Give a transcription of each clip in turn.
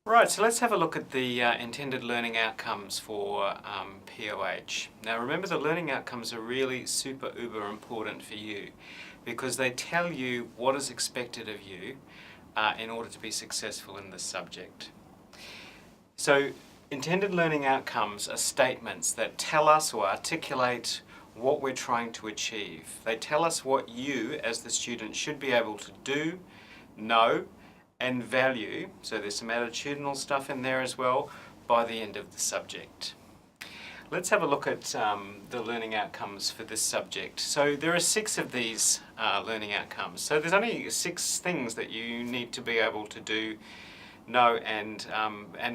Right, so let's have a look at the intended learning outcomes for POH. Now remember, the learning outcomes are really super uber important for you because they tell you what is expected of you in order to be successful in this subject. So intended learning outcomes are statements that tell us or articulate what we're trying to achieve. They tell us what you as the student should be able to do, know, and value, so there's some attitudinal stuff in there as well, by the end of the subject. Let's have a look at the learning outcomes for this subject. So there are 6 of these learning outcomes. So there's only 6 things that you need to be able to do, know and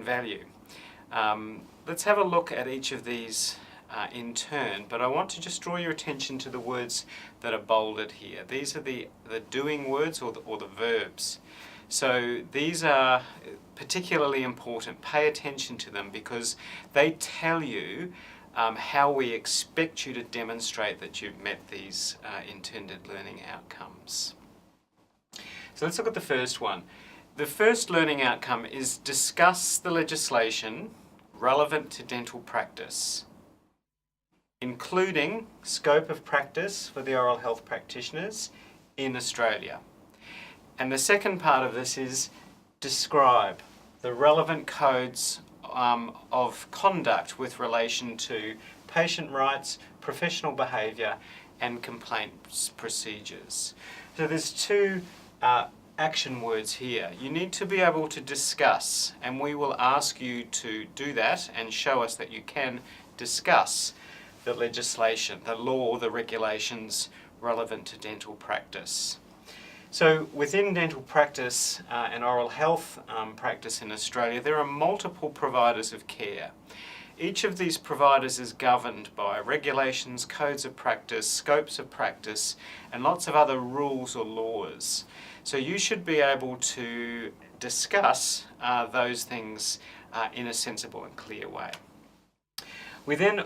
value. Let's have a look at each of these in turn, but I want to just draw your attention to the words that are bolded here. These are the doing words or the verbs. So these are particularly important. Pay attention to them because they tell you how we expect you to demonstrate that you've met these intended learning outcomes. So let's look at the first one. The first learning outcome is discuss the legislation relevant to dental practice, including scope of practice for the oral health practitioners in Australia. And the second part of this is describe the relevant codes of conduct with relation to patient rights, professional behaviour and complaints procedures. So there's 2 action words here. You need to be able to discuss, and we will ask you to do that and show us that you can discuss the legislation, the law, the regulations relevant to dental practice. So within dental practice and oral health practice in Australia, there are multiple providers of care. Each of these providers is governed by regulations, codes of practice, scopes of practice, and lots of other rules or laws. So you should be able to discuss those things in a sensible and clear way. We then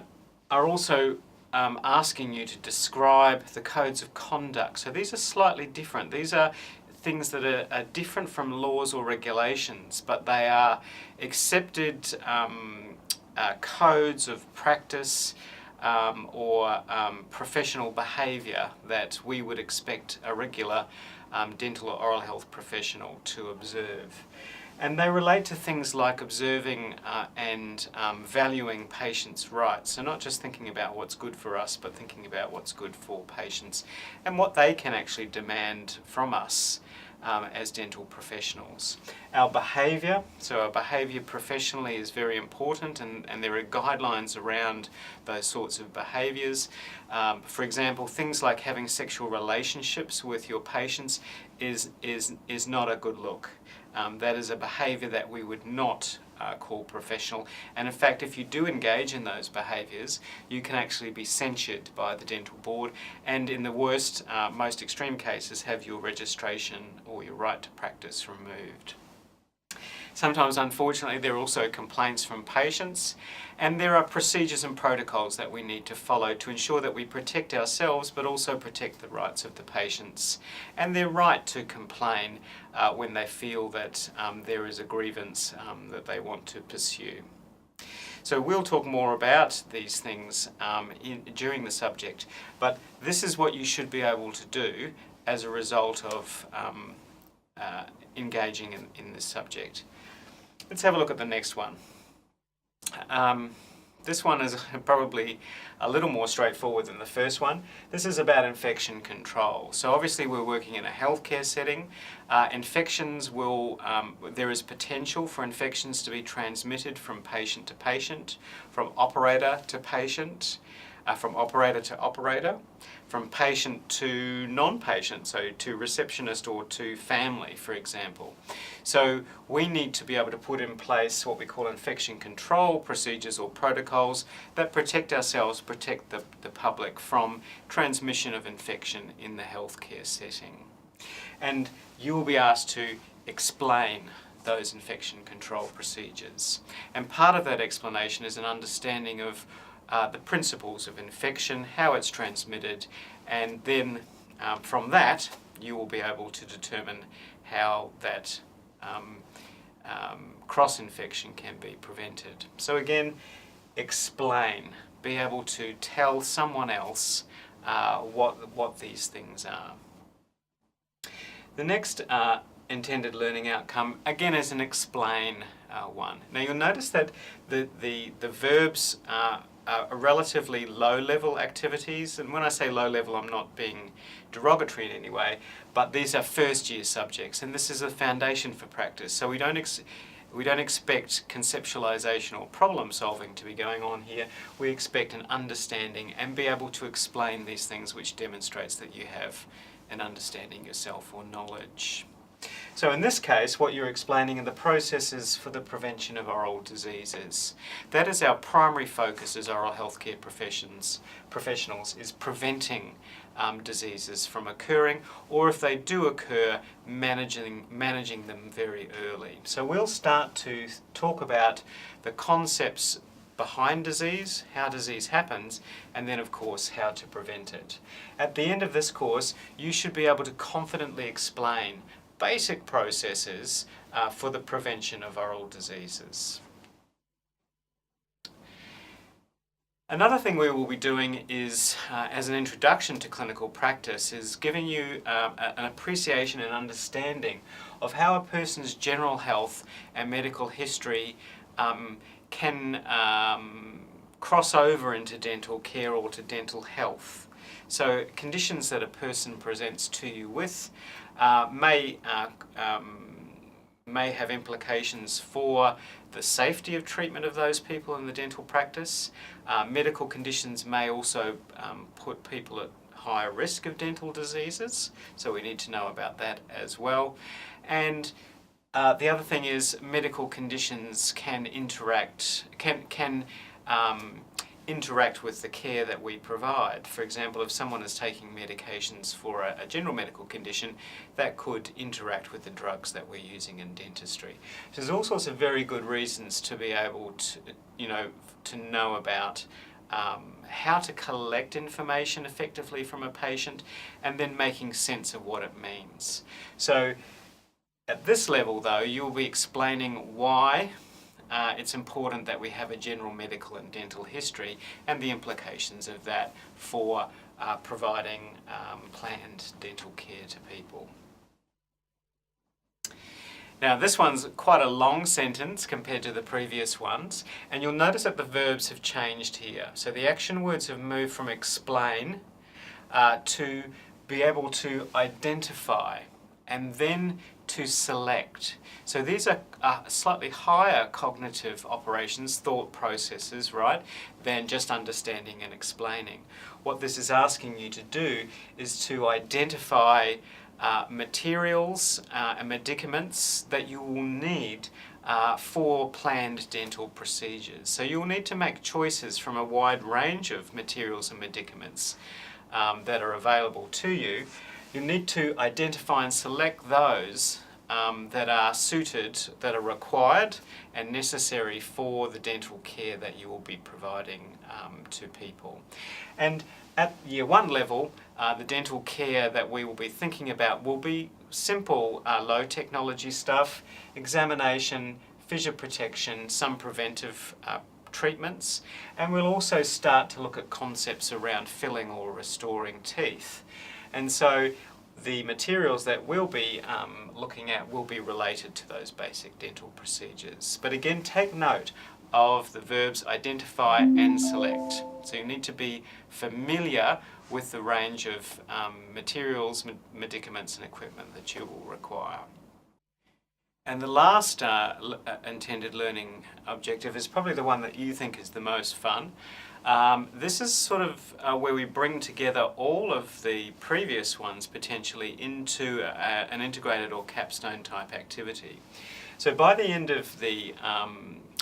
are also asking you to describe the codes of conduct. So these are slightly different. These are things that are different from laws or regulations, but they are accepted codes of practice or professional behaviour that we would expect a regular dental or oral health professional to observe. And they relate to things like observing and valuing patients' rights. So not just thinking about what's good for us, but thinking about what's good for patients and what they can actually demand from us as dental professionals. Our behaviour, so our behaviour professionally is very important, and there are guidelines around those sorts of behaviours. For example, things like having sexual relationships with your patients is not a good look. That is a behaviour that we would not call professional, and in fact if you do engage in those behaviours you can actually be censured by the dental board, and in the worst, most extreme cases, have your registration or your right to practice removed. Sometimes, unfortunately, there are also complaints from patients, and there are procedures and protocols that we need to follow to ensure that we protect ourselves but also protect the rights of the patients and their right to complain when they feel that there is a grievance that they want to pursue. So we'll talk more about these things during the subject, but this is what you should be able to do as a result of engaging in this subject. Let's have a look at the next one. This one is probably a little more straightforward than the first one. This is about infection control. So obviously we're working in a healthcare setting. Infections will, there is potential for infections to be transmitted from patient to patient, from operator to patient, from operator to operator, from patient to non-patient, so to receptionist or to family, for example. So we need to be able to put in place what we call infection control procedures or protocols that protect ourselves, protect the public from transmission of infection in the healthcare setting. And you will be asked to explain those infection control procedures. And part of that explanation is an understanding of the principles of infection, how it's transmitted, and then from that you will be able to determine how that cross-infection can be prevented. So again, explain. Be able to tell someone else what these things are. The next intended learning outcome, again, is an explain one. Now you'll notice that the verbs are relatively low-level activities, and when I say low-level, I'm not being derogatory in any way, but these are first-year subjects, and this is a foundation for practice. So we don't expect conceptualization or problem solving to be going on here. We expect an understanding and be able to explain these things, which demonstrates that you have an understanding yourself or knowledge. So in this case, what you're explaining are the processes for the prevention of oral diseases. That is our primary focus as oral healthcare professionals, is preventing diseases from occurring, or if they do occur, managing them very early. So we'll start to talk about the concepts behind disease, how disease happens, and then of course how to prevent it. At the end of this course, you should be able to confidently explain basic processes for the prevention of oral diseases. Another thing we will be doing is, as an introduction to clinical practice, is giving you an appreciation and understanding of how a person's general health and medical history can cross over into dental care or to dental health. So conditions that a person presents to you with may have implications for the safety of treatment of those people in the dental practice. Medical conditions may also put people at higher risk of dental diseases, so we need to know about that as well. And the other thing is medical conditions can interact with the care that we provide. For example, if someone is taking medications for a general medical condition, that could interact with the drugs that we're using in dentistry. So there's all sorts of very good reasons to be able to know about how to collect information effectively from a patient and then making sense of what it means. So at this level though, you'll be explaining why it's important that we have a general medical and dental history and the implications of that for providing planned dental care to people. Now this one's quite a long sentence compared to the previous ones, and you'll notice that the verbs have changed here. So the action words have moved from explain to be able to identify and then to select. So these are slightly higher cognitive operations, thought processes, right, than just understanding and explaining. What this is asking you to do is to identify materials and medicaments that you will need for planned dental procedures. So you will need to make choices from a wide range of materials and medicaments that are available to you. You need to identify and select those that are suited, that are required and necessary for the dental care that you will be providing to people. And at year one level, the dental care that we will be thinking about will be simple, low technology stuff, examination, fissure protection, some preventive treatments, and we'll also start to look at concepts around filling or restoring teeth. And so the materials that we'll be looking at will be related to those basic dental procedures. But again, take note of the verbs identify and select. So you need to be familiar with the range of materials, medicaments and equipment that you will require. And the last intended learning objective is probably the one that you think is the most fun. This is sort of where we bring together all of the previous ones potentially into an integrated or capstone type activity. So by the end of the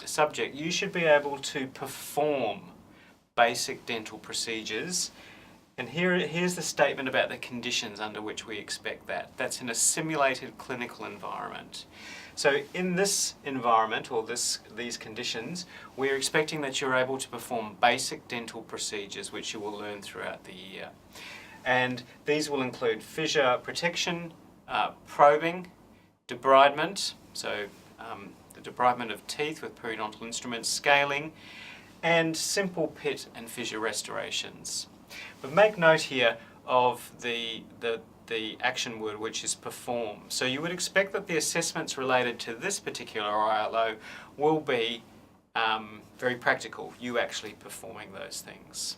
subject, you should be able to perform basic dental procedures. And here's the statement about the conditions under which we expect that. That's in a simulated clinical environment. So in this environment, or these conditions, we're expecting that you're able to perform basic dental procedures which you will learn throughout the year. And these will include fissure protection, probing, debridement, so the debridement of teeth with periodontal instruments, scaling, and simple pit and fissure restorations. But make note here of the action word, which is perform. So you would expect that the assessments related to this particular ILO will be very practical, you actually performing those things.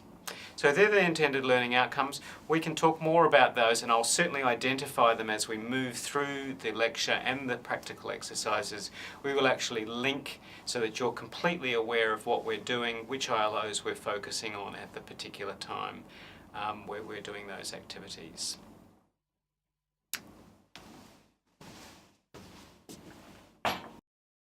So they're the intended learning outcomes. We can talk more about those, and I'll certainly identify them as we move through the lecture and the practical exercises. We will actually link so that you're completely aware of what we're doing, which ILOs we're focusing on at the particular time where we're doing those activities.